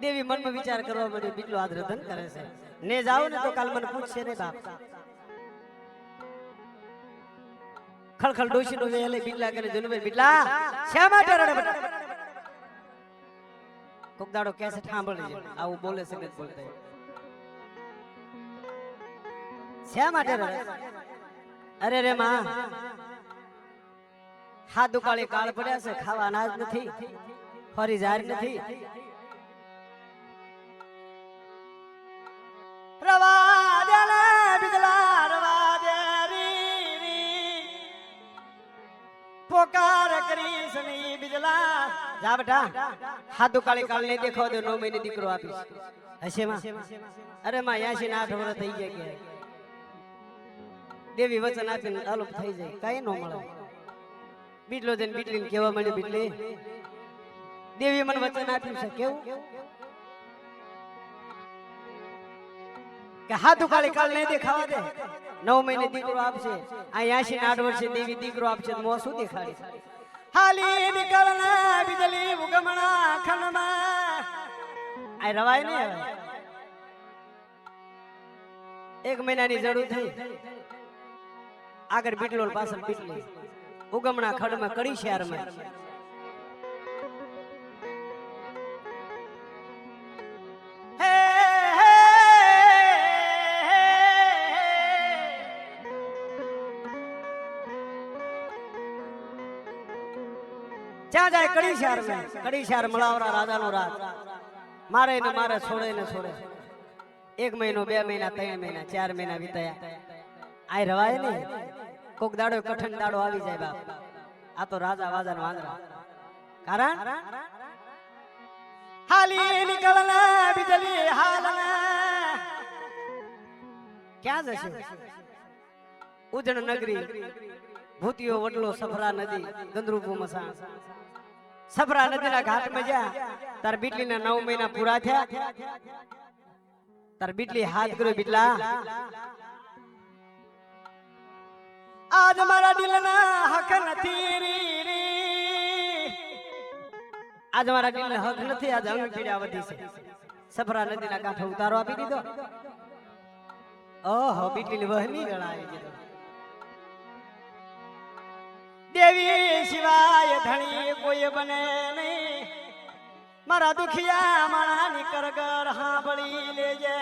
દેવી મનમાં વિચાર કરવા માંડી, બીટલો આજ રધન કરે છે, ને જાવ ને તો કાલ મને પૂછશે ને બાપ. ખળખળ ડોશી નો વેલે બીટલા કરે, જનુભાઈ બીટલા શા માટે રડે બેટા? કોક દાડો કેસે સાંભળજે, આવું બોલે છે નથી બોલતા. શા માટે રડે? અરે રે માં, હાથ દુકાળી કાળ પડ્યા છે, ખાવા અનાજ નથી, ફરી જાર નથી. રવા દે ને બીજલા, રવા દે રી, પોકાર કરીશ ની બીજલા. જા બેટા, હાથ દુકાળી કાળ ને દેખો દે, 9 મહિને દીકરો આપીશ. હશે માં? અરે માં 80 ને 8 વર્ષ થઈ ગયા કે દેવી વચન આપીને અલોપ થઈ જાય, કઈ ન મળે. બીટલો જઈને બીટલીને કહેવા માંડ્યો, બીટલી દેવી મને વચન આપ્યું છે, કેવું કે હાથ ઉકાળી કાળ નહીં દેખાવા દે, 9 મહિને દીકરો આપશે. આ 80 ને 8 વર્ષે દેવી દીકરો આપશે, મો શું દેખાડી? હાલી નીકળના બીજલી ઉગમણા ખંડમાં આ રવાય નહીં હવે. 1 મહિનાની જરૂર થઈ, આગળ બીટલો પાછળ બીટલી, ઉગમણા ખડમાં કડી શહેરમાં. જ્યાં જાય કડી શહેરમાં, કડી શહેર મળાવરા રાજાનો રાજ, મારે ને મારે, છોડે ને છોડે. 1 મહિનો, 2 મહિના, 3 મહિના, 4 મહિના વીતાયા. આ રવાય ને કોક દાડો કઠણ દાડો આવી જાય બાપ. આ તો રાજા વાજા નો આંધળા. કારણ હાલી નીકળના બીજલી હાલના ક્યાં જશે? ઉજણ નગરી, ભૂતિયો વડલો, સફરા નદી, ગંદરૂપો મસાણ. સફરા નદીના ઘાટમાં જા, તાર બીટલીના 9 મહિના પૂરા થયા. તાર બીટલી હાથ કર્યો, બીટલા આજ મારા દિલના હક નથી રી, આજ મારા દિલના હક નથી, આજ અંગ પીડા વધી છે. સફરા નદીના કાંઠે ઉતારો આપી દીધો. ઓહો, બીટલી વહની ગળાવી દીધો. દેવી સિવાય ધણી કોઈ બને નહીં, મારા દુખિયા માણાની કરગર હાંભળી લેજે.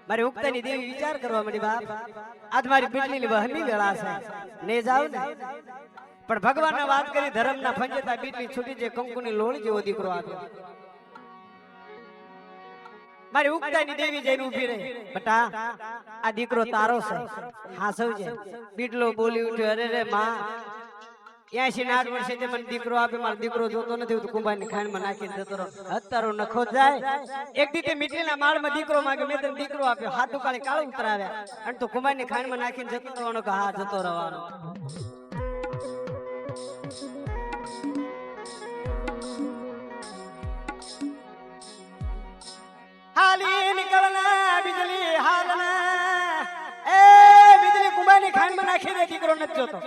મારી ઉક્તાની દેવી વિચાર કરવા માંડી, બાપ આજ મારી બીટલીની વહની વેળા છે, ને જાવ ને. પણ ભગવાનને વાત કરી, ધર્મના ફંજેતા બીટલી છૂટી જે કંકુની લોળી જેવો દીકરો આપ્યો. મારી ઉક્તાની દેવી જઈને ઊભી રહી, બટા આ દીકરો તારો છે, હાસવજે. બીટલો બોલી ઉઠ્યો, અરે રે માં, 80 ને 8 વર્ષે તે મને દીકરો આપે, મારો દીકરો જોતો નથી, હું તો કુંભારની ખાંડમાં નાખીને જતો રહો. અત્યારો નખો જાય. એક દીતે મીઠલીના માળમાં દીકરો માંગે, મેં તને દીકરો આપ્યો, હાથ ઉકાળી કાળ ઉતરાવ્યા, અને તો કુંભારની ખાંડમાં નાખીને જતો રહેવાનો કે હા જતો રહેવાનો. હાલી નીકળના બીજલી હાલના, એ બીજલી કુંભારની ખાંડમાં નાખીને દીકરો નથી જોતો.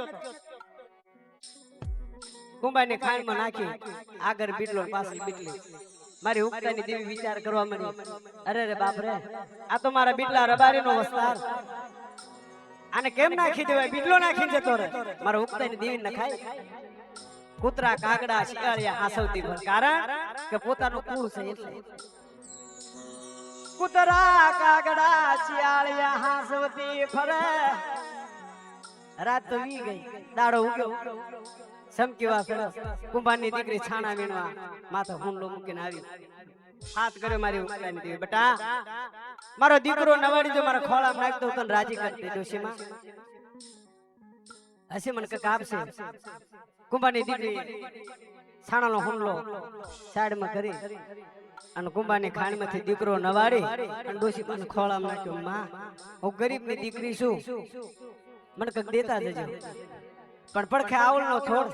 કુંભારની ખાંડમાં નાખી, આગળ બીટલો, પાછળ બીટલી. મારી ઉક્તાની દેવી વિચાર કરવા માંડી, અરે રે બાપ રે, આ તો મારા બીટલા રબારીનો વસ્તાર, આને કેમ નાખી દેવાય? બીટલો નાખીને જતો રહે. મારા ઉક્તાની દેવી નખાય. કૂતરા, કાગડા, શિકારિયા હાસવતી ભર, કારણ કે પોતાનું કુળ છે એટલે. કૂતરા, કાગડા, શિયાળિયા હાસવતી ફરે. રાત તો વી ગઈ, દાડો ઉગ્યો. સમકીવા સરસ કુંભારની દીકરી છાણા વીણવા માથા હુંડલો મૂકીને આવી. હાથ કર્યો મારી ઉક્તાની દેવી, બટા મારો દીકરો નવાડી જો મારા ખોળામાં નાખી દઉં તને રાજી કરતી ડોશીમાં. હશે મને કક આપશે. કુંભારની દીકરી છાણાનો હુંડલો સાઈડમાં કરી અને કુંભારની ખાણીમાંથી દીકરો નવાડી અને ડોશીમાં ખોળામાં નાખ્યો. માં હું ગરીબની દીકરી છું, મને કક દેતા જજો. પણ પડખે આવલ નો થોડ